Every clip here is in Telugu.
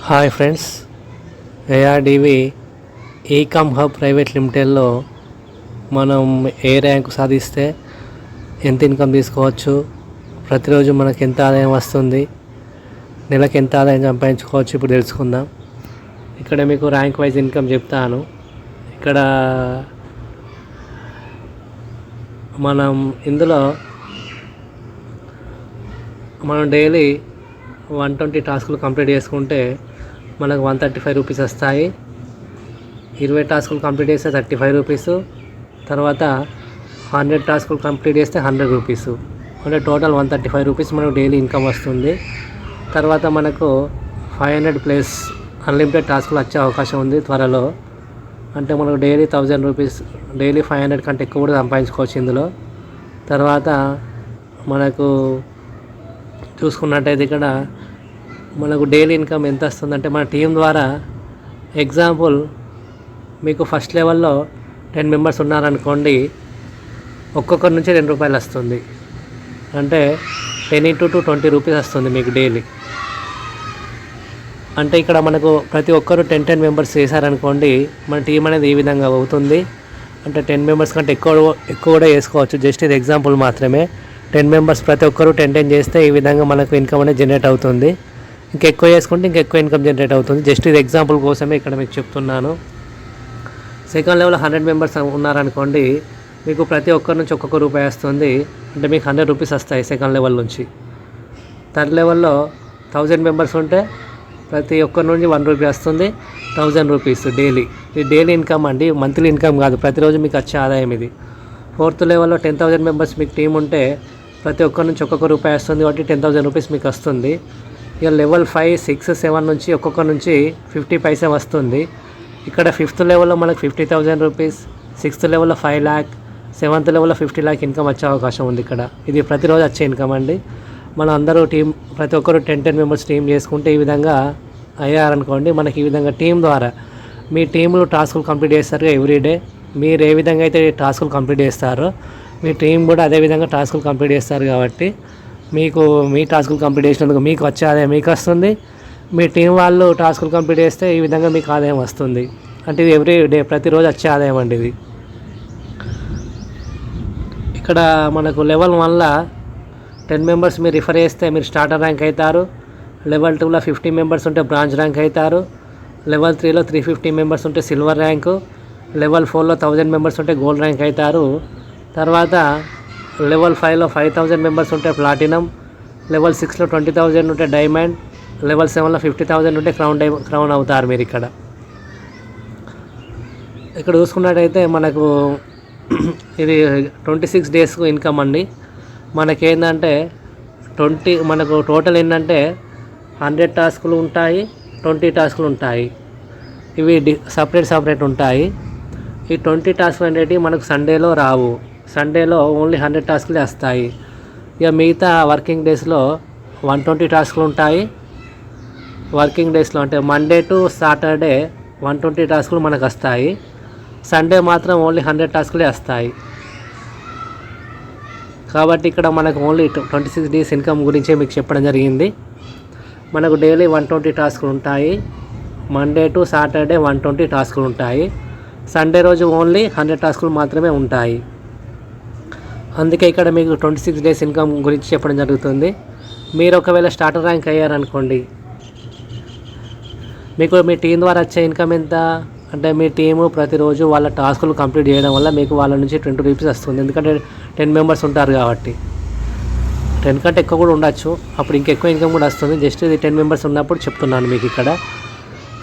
హాయ్ ఫ్రెండ్స్, ఏఆర్డివి ఈకమ్ హబ్ ప్రైవేట్ లిమిటెడ్లో మనం ఏ ర్యాంకు సాధిస్తే ఎంత ఇన్కమ్ తీసుకోవచ్చు, ప్రతిరోజు మనకు ఎంత ఆదాయం వస్తుంది, నెలకు ఎంత ఆదాయం సంపాదించుకోవచ్చు ఇప్పుడు తెలుసుకుందాం. ఇక్కడ మీకు ర్యాంక్ వైజ్ ఇన్కమ్ చెప్తాను. ఇక్కడ మనం ఇందులో డైలీ 120 టాస్కులు కంప్లీట్ చేసుకుంటే మనకు 135 రూపీస్ వస్తాయి. 20 టాస్కులు కంప్లీట్ చేస్తే 35 రూపీసు, తర్వాత 100 టాస్కులు కంప్లీట్ చేస్తే 100 రూపీసు, అంటే టోటల్ 135 రూపీస్ మనకు డైలీ ఇన్కమ్ వస్తుంది. తర్వాత మనకు 500 ప్లస్ అన్లిమిటెడ్ టాస్కులు వచ్చే అవకాశం ఉంది త్వరలో. అంటే మనకు డైలీ 1000 రూపీస్, డైలీ 500 కంటే ఎక్కువ కూడా సంపాదించుకోవచ్చు ఇందులో. తర్వాత మనకు చూసుకున్నట్టయితే ఇక్కడ మనకు డైలీ ఇన్కమ్ ఎంత వస్తుందంటే మన టీం ద్వారా, ఎగ్జాంపుల్ మీకు ఫస్ట్ లెవెల్లో 10 మెంబర్స్ ఉన్నారనుకోండి, ఒక్కొక్కరి నుంచి 2 రూపాయలు వస్తుంది. అంటే 10 × 2 20 రూపీస్ వస్తుంది మీకు డైలీ. అంటే ఇక్కడ మనకు ప్రతి ఒక్కరు 10 మెంబర్స్ చేశారనుకోండి, మన టీం అనేది ఈ విధంగా అవుతుంది. అంటే 10 మెంబర్స్ కంటే ఎక్కువ కూడా వేసుకోవచ్చు. జస్ట్ ఇది ఎగ్జాంపుల్ మాత్రమే. 10 మెంబర్స్ ప్రతి ఒక్కరు 10 చేస్తే ఈ విధంగా మనకు ఇన్కమ్ అనేది జనరేట్ అవుతుంది. ఇంకెక్కువ చేసుకుంటే ఇంకెక్కువ ఇన్కమ్ జనరేట్ అవుతుంది. జస్ట్ ఇది ఎగ్జాంపుల్ కోసమే ఇక్కడ మీకు చెప్తున్నాను. సెకండ్ లెవెల్ 100 మెంబర్స్ ఉన్నారనుకోండి, మీకు ప్రతి ఒక్కరి నుంచి ఒక్కొక్క రూపాయి వస్తుంది. అంటే మీకు 100 రూపీస్ వస్తాయి సెకండ్ లెవెల్ నుంచి. థర్డ్ లెవెల్లో 1000 మెంబర్స్ ఉంటే ప్రతి ఒక్కరి నుంచి 1 రూపీ వస్తుంది, 1000 రూపీస్ డైలీ. ఇది డైలీ ఇన్కమ్ అండి, మంత్లీ ఇన్కమ్ కాదు, ప్రతిరోజు మీకు వచ్చే ఆదాయం ఇది. ఫోర్త్ లెవెల్లో 10,000 మెంబర్స్ మీకు టీం ఉంటే ప్రతి ఒక్కరి నుంచి ఒక్కొక్క రూపాయి వస్తుంది, కాబట్టి 10,000 రూపీస్ మీకు వస్తుంది. ఇక లెవెల్ 5, 6, 7 నుంచి ఒక్కొక్క నుంచి 50 పైసే వస్తుంది. ఇక్కడ 5th లెవెల్లో మనకు 50,000 రూపీస్, 6th లెవెల్లో 5 lakh, 7th లెవెల్లో 50 lakh ఇన్కమ్ వచ్చే అవకాశం ఉంది ఇక్కడ. ఇది ప్రతిరోజు వచ్చే ఇన్కమ్ అండి. మనం అందరూ టీం, ప్రతి ఒక్కరు 10 మెంబర్స్ టీం చేసుకుంటే ఈ విధంగా అయ్యారనుకోండి, మనకి ఈ విధంగా టీం ద్వారా మీ టీంలో టాస్కులు కంప్లీట్ చేస్తారు ఎవ్రీడే. మీరు ఏ విధంగా అయితే టాస్కులు కంప్లీట్ చేస్తారో మీ టీం కూడా అదే విధంగా టాస్కులు కంప్లీట్ చేస్తారు. కాబట్టి మీకు మీ టాస్కులు కంప్లీట్ చేసినందుకు మీకు వచ్చే ఆదాయం మీకు వస్తుంది. మీ టీం వాళ్ళు టాస్కులు కంప్లీట్ చేస్తే ఈ విధంగా మీకు ఆదాయం వస్తుంది. అంటే ఇది ఎవ్రీ డే, ప్రతిరోజు వచ్చే ఆదాయం అండి ఇది. ఇక్కడ మనకు లెవెల్ 1లో 10 మెంబర్స్ మీరు రిఫర్ చేస్తే మీరు స్టార్టర్ ర్యాంక్ అవుతారు. లెవెల్ 2లో 50 మెంబర్స్ ఉంటే బ్రాంచ్ ర్యాంక్ అవుతారు. లెవెల్ 3లో 350 మెంబర్స్ ఉంటే సిల్వర్ ర్యాంకు. లెవెల్ 4లో 1000 మెంబర్స్ ఉంటే గోల్డ్ ర్యాంక్ అవుతారు. తర్వాత లెవెల్ 5లో 5000 మెంబర్స్ ఉంటే ప్లాటినం. లెవెల్ 6లో 20,000 ఉంటే డైమండ్. లెవెల్ 7లో 50,000 ఉంటే క్రౌన్ అవుతారు మీరు ఇక్కడ. ఇక్కడ చూసుకున్నట్టయితే మనకు ఇది 26 డేస్కు ఇన్కమ్ అండి. మనకేంటంటే మనకు టోటల్ ఏంటంటే 100 టాస్కులు ఉంటాయి, 20 టాస్కులు ఉంటాయి. ఇవి సపరేట్ ఉంటాయి. ఈ 20 టాస్కులు అనేవి మనకు సండేలో రావు. సండేలో ఓన్లీ 100 టాస్కులే వస్తాయి. ఇక మిగతా వర్కింగ్ డేస్లో 120 టాస్కులు ఉంటాయి. వర్కింగ్ డేస్లో అంటే మండే టు సాటర్డే 120 టాస్కులు మనకు వస్తాయి. సండే మాత్రం ఓన్లీ 100 టాస్కులే వస్తాయి. కాబట్టి ఇక్కడ మనకు ఓన్లీ 26 డేస్ ఇన్కమ్ గురించే మీకు చెప్పడం జరిగింది. మనకు డైలీ 120 టాస్కులు ఉంటాయి. మండే టు సాటర్డే 120 టాస్కులు ఉంటాయి. సండే రోజు ఓన్లీ 100 టాస్కులు మాత్రమే ఉంటాయి. అందుకే ఇక్కడ మీకు 26 డేస్ ఇన్కమ్ గురించి చెప్పడం జరుగుతుంది. మీరు ఒకవేళ స్టార్టర్ ర్యాంక్ అయ్యారనుకోండి, మీకు మీ టీం ద్వారా వచ్చే ఇన్కమ్ ఎంత అంటే, మీ టీము ప్రతిరోజు వాళ్ళ టాస్కులు కంప్లీట్ చేయడం వల్ల మీకు వాళ్ళ నుంచి 20 రూపీస్ వస్తుంది. ఎందుకంటే 10 మెంబర్స్ ఉంటారు కాబట్టి. 10 కంటే ఎక్కువ కూడా ఉండొచ్చు, అప్పుడు ఇంకెక్కువ ఇన్కమ్ కూడా వస్తుంది. జస్ట్ ఇది 10 మెంబర్స్ ఉన్నప్పుడు చెప్తున్నాను మీకు ఇక్కడ.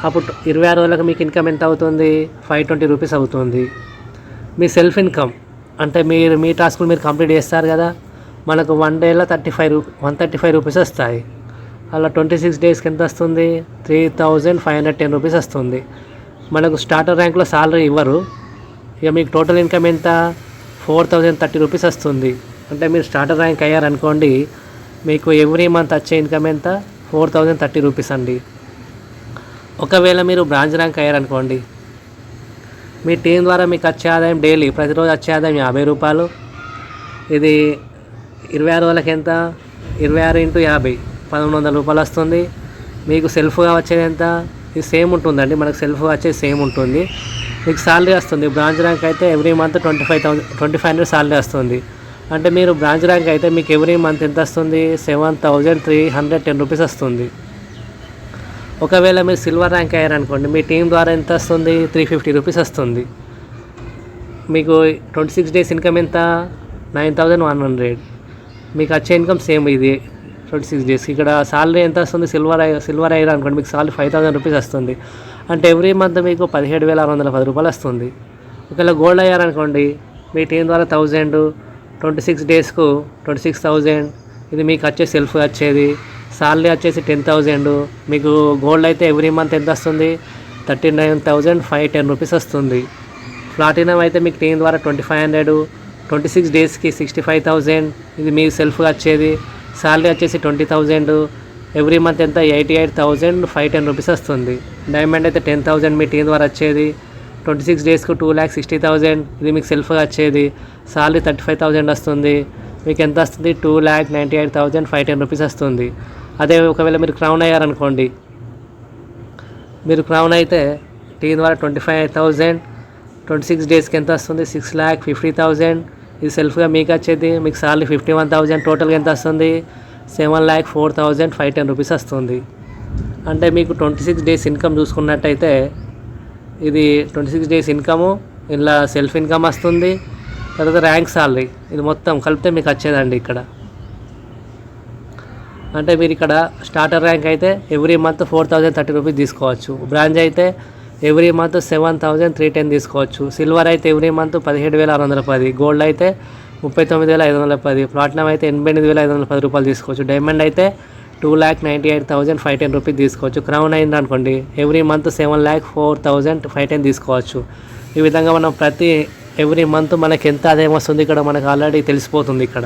అప్పుడు 26 రోజులకు మీకు ఇన్కమ్ ఎంత అవుతుంది? 520 రూపీస్ అవుతుంది. మీ సెల్ఫ్ ఇన్కమ్ అంటే మీ టాస్కులు మీరు కంప్లీట్ చేస్తారు కదా, మనకు 1 డేలో 135 రూపీస్ వస్తాయి. అలా 26 డేస్కి ఎంత వస్తుంది? 3,510 రూపీస్ వస్తుంది. మనకు స్టార్టర్ ర్యాంక్లో సాలరీ ఇవ్వరు. ఇక మీకు టోటల్ ఇన్కమ్ ఎంత? 4,030 రూపీస్ వస్తుంది. అంటే మీరు స్టార్టర్ ర్యాంక్ అయ్యారనుకోండి, మీకు ఎవ్రీ మంత్ వచ్చే ఇన్కమ్ ఎంత? 4,030 రూపీస్ అండి. ఒకవేళ మీరు బ్రాంచ్ ర్యాంక్ అయ్యారనుకోండి, మీ టీం ద్వారా మీకు వచ్చే ఆదాయం డైలీ ప్రతిరోజు వచ్చే ఆదాయం 50 రూపాయలు. ఇది 26 రోజులకి ఎంత? 26 × 50 1,100 రూపాయలు వస్తుంది. మీకు సెల్ఫ్గా వచ్చేది ఎంత, ఇది సేమ్ ఉంటుందండి. మనకు సెల్ఫ్గా వచ్చేది సేమ్ ఉంటుంది. మీకు శాలరీ వస్తుంది. బ్రాంచ్ ర్యాంక్ అయితే ఎవ్రీ మంత్ 2500 శాలరీ వస్తుంది. అంటే మీరు బ్రాంచ్ ర్యాంక్ అయితే మీకు ఎవ్రీ మంత్ ఎంత వస్తుంది, 7310 రూపీస్ వస్తుంది. ఒకవేళ మీరు సిల్వర్ ర్యాంక్ అయ్యారనుకోండి, మీ టీం ద్వారా ఎంత వస్తుంది, 350 రూపీస్ వస్తుంది. మీకు 26 డేస్ ఇన్కమ్ ఎంత, 9100. మీకు వచ్చే ఇన్కమ్ సేమ్ ఇది 26 డేస్. ఇక్కడ సాలరీ ఎంత వస్తుంది, సిల్వర్ అయ్యారు అనుకోండి, మీకు సాలరీ 5000 రూపీస్ వస్తుంది. అంటే ఎవ్రీ మంత్ మీకు 17,610 రూపాయలు వస్తుంది. ఒకవేళ గోల్డ్ అయ్యారనుకోండి, మీ టీం ద్వారా 1000, 26 డేస్కు 26,000. ఇది మీకు వచ్చే సెల్ఫ్ వచ్చేది. సాలరీ వచ్చేసి 10,000. మీకు గోల్డ్ అయితే ఎవ్రీ మంత్ ఎంత వస్తుంది, 39,510 రూపీస్ వస్తుంది. ప్లాటినం అయితే మీకు టీం ద్వారా 2500, 26 డేస్కి 65,000. ఇది మీ సెల్ఫ్గా వచ్చేది. సాలరీ వచ్చేసి 20,000. ఎవ్రీ మంత్ ఎంత, 88,510 రూపీస్ వస్తుంది. డైమండ్ అయితే 10,000 మీ టీం ద్వారా వచ్చేది. 26 డేస్కు 2,60,000. ఇది మీకు సెల్ఫ్గా వచ్చేది. సాలరీ 35,000 వస్తుంది. మీకు ఎంత వస్తుంది, 2,98,510 రూపీస్ వస్తుంది. అదే ఒకవేళ మీరు క్రౌన్ అయ్యారనుకోండి, మీరు క్రౌన్ అయితే టీం ద్వారా 25,000, 26 డేస్కి ఎంత వస్తుంది, 6,50,000. ఇది సెల్ఫ్గా మీకు వచ్చేది. మీకు సాలరీ 51,000. టోటల్గా ఎంత వస్తుంది, 7,04,510 రూపీస్ వస్తుంది. అంటే మీకు 26 డేస్ ఇన్కమ్ చూసుకున్నట్టయితే ఇది 26 డేస్ ఇన్కము, ఇలా సెల్ఫ్ ఇన్కమ్ వస్తుంది. తర్వాత ర్యాంక్ సాలరీ, ఇది మొత్తం కలిపితే మీకు వచ్చేదండి ఇక్కడ. అంటే మీరు ఇక్కడ స్టార్టర్ ర్యాంక్ అయితే ఎవ్రీ మంత్ 4,030 రూపీస్ తీసుకోవచ్చు. బ్రాంజ్ అయితే ఎవ్రీ మంత్ 7,310 తీసుకోవచ్చు. సిల్వర్ అయితే ఎవ్రీ మంత్ 17,610. గోల్డ్ అయితే 39,510. ప్లాటినం అయితే 88,510 రూపాయలు తీసుకోవచ్చు. డైమండ్ అయితే 2,98,510 రూపీస్ తీసుకోవచ్చు. క్రౌన్ అయింది అనుకోండి, ఎవ్రీ మంత్ 7,04,510 తీసుకోవచ్చు. ఈ విధంగా మనం ఎవ్రీ మంత్ మనకి ఎంత ఆదాయం వస్తుంది ఇక్కడ మనకు ఆల్రెడీ తెలిసిపోతుంది. ఇక్కడ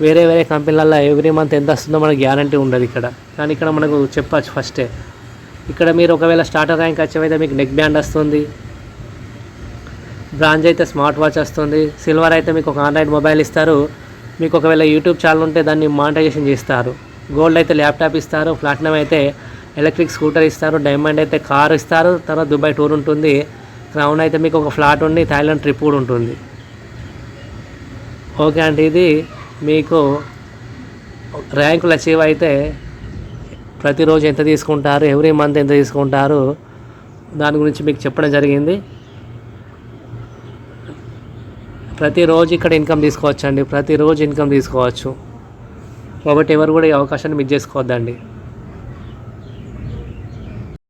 వేరే కంపెనీలలో ఎవ్రీ మంత్ ఎంత వస్తుందో మనకు గ్యారంటీ ఉండదు ఇక్కడ. కానీ ఇక్కడ మనకు చెప్పచ్చు ఫస్టే. ఇక్కడ మీరు ఒకవేళ స్టార్టర్ ర్యాంక్ వచ్చేవైతే మీకు నెక్ బ్యాండ్ వస్తుంది. బ్రాంజ్ అయితే స్మార్ట్ వాచ్ వస్తుంది. సిల్వర్ అయితే మీకు ఒక ఆండ్రాయిడ్ మొబైల్ ఇస్తారు. మీకు ఒకవేళ యూట్యూబ్ ఛానల్ ఉంటే దాన్ని మానిటైజేషన్ చేస్తారు. గోల్డ్ అయితే ల్యాప్టాప్ ఇస్తారు. ప్లాటినం అయితే ఎలక్ట్రిక్ స్కూటర్ ఇస్తారు. డైమండ్ అయితే కార్ ఇస్తారు. తర్వాత దుబాయ్ టూర్ ఉంటుంది. క్రౌన్ అయితే మీకు ఒక ఫ్లాట్ ఉండి థాయిలాండ్ ట్రిప్ కూడా ఉంటుంది. ఓకే అండి, ఇది మీకు ర్యాంకులు అచీవ్ అయితే ప్రతిరోజు ఎంత తీసుకుంటారు, ఎవ్రీ మంత్ ఎంత తీసుకుంటారు, దాని గురించి మీకు చెప్పడం జరిగింది. ప్రతిరోజు ఇక్కడ ఇన్కమ్ తీసుకోవచ్చు అండి. ప్రతిరోజు ఇన్కమ్ తీసుకోవచ్చు. కాబట్టి ఎవరు కూడా ఈ అవకాశాన్ని మిస్ చేసుకోవద్దండి.